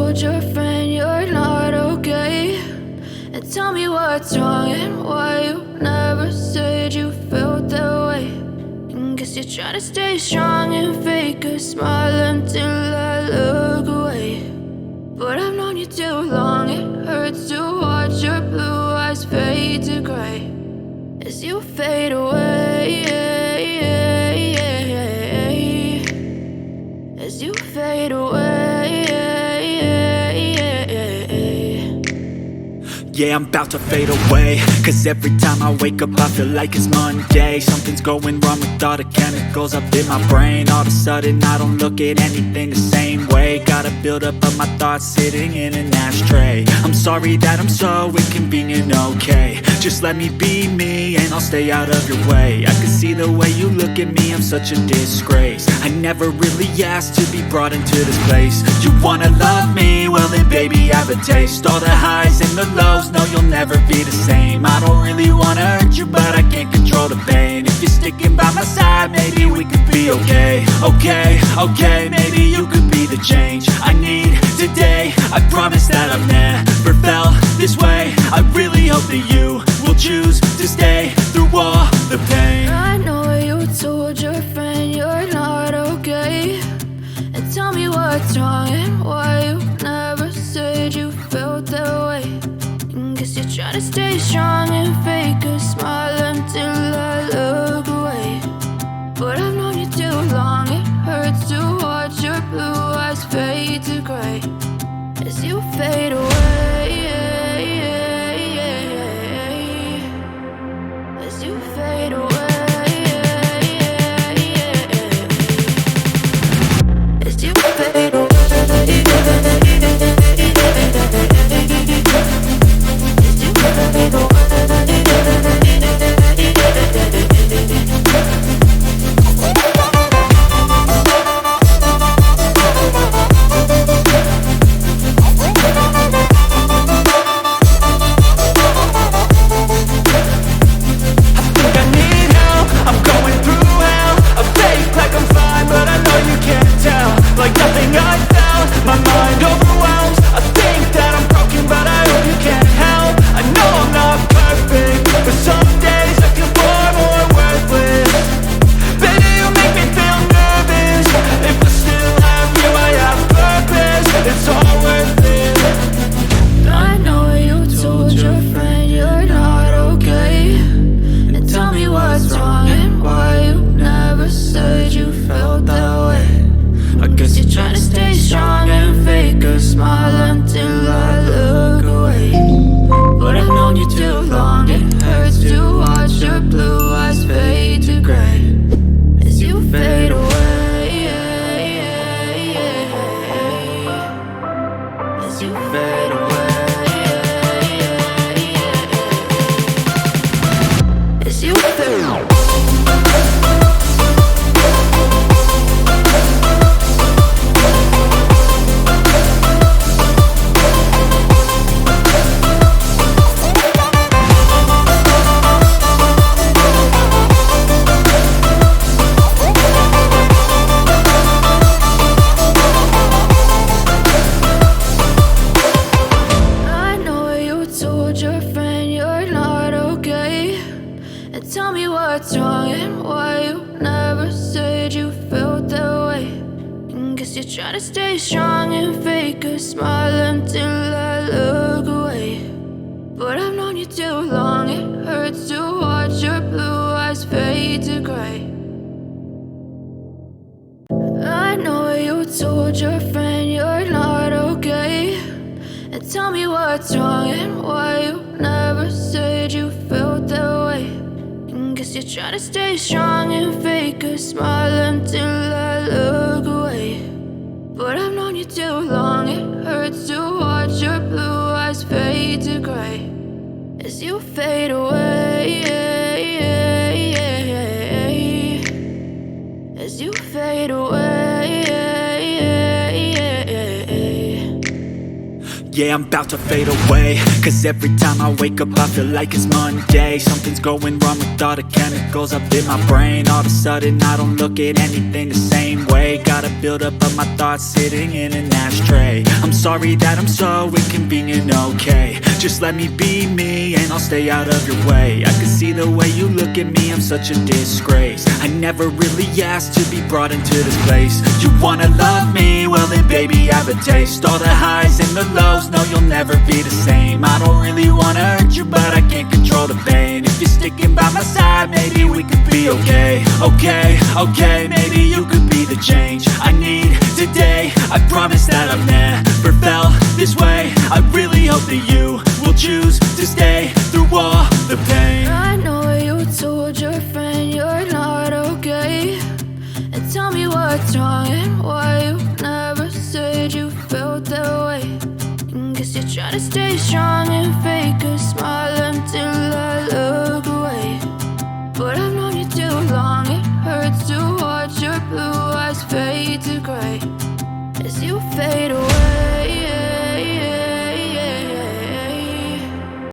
told your friend you're not okay, and tell me what's wrong and why you never said you felt that way. And guess you're trying to stay strong and fake a smile until I look away. But I've known you too long, it hurts to watch your blue eyes fade to gray as you fade away, as you fade away. Yeah, I'm about to fade away, cause every time I wake up I feel like it's Monday. Something's going wrong with all the chemicals up in my brain. All of a sudden I don't look at anything the same way. Got a buildup of my thoughts sitting in an ashtray. I'm sorry that I'm so inconvenient, okay. Just let me be me and I'll stay out of your way. I can see the way you look at me, I'm such a disgrace. I never really asked to be brought into this place. You wanna love me? Well then baby have a taste. All the highs and the lows, no, you'll never be the same. I don't really wanna hurt you, but I can't control the pain. If you're sticking by my side, maybe we could be okay. Okay, maybe you could be the change I need today. I promise that I've never felt this way. I really hope that you will choose to stay through all the pain. I know you told your friend you're not okay, and tell me what's wrong and why you never said you felt that way. Guess you're trying to stay strong and fake a smile until I look away. But I've known you too long, it hurts to watch your blue eyes fade to gray as you fade away, as you fade away, as you fade away. Tell me what's wrong and why you never said you felt that way. And guess you're trying to stay strong and fake a smile until I look away. But I've known you too long, it hurts to watch your blue eyes fade to gray. I know you told your friend you're not okay, and tell me what's wrong and why you never said you felt that way. Guess you're trying to stay strong and fake a smile until I look away. But I've known you too long, it hurts to watch your blue eyes fade to gray as you fade away, as you fade away. Yeah, I'm about to fade away. Cause every time I wake up I feel like it's Monday. Something's going wrong with all the chemicals up in my brain. All of a sudden I don't look at anything the same way. Gotta build up of my thoughts sitting in an ashtray. I'm sorry that I'm so inconvenient, okay. Just let me be me and I'll stay out of your way. I can see the way you look at me, I'm such a disgrace. I never really asked to be brought into this place. You wanna love me? Well then baby have a taste. All the highs and the lows, no you'll never be the same. I don't really wanna hurt you but I can't control the pain. If you're sticking by my side, maybe we could be okay. Okay, maybe you could be the change I need today. I promise that I've never felt this way. I really hope that you will choose to stay through all the pain. I know you told your friend you're not okay, and tell me what's wrong and why you never said you felt that way. Guess you're trying to stay strong and fake a smile until I look away. But I've known you too long, it hurts to watch your blue eyes fade to gray as you fade away.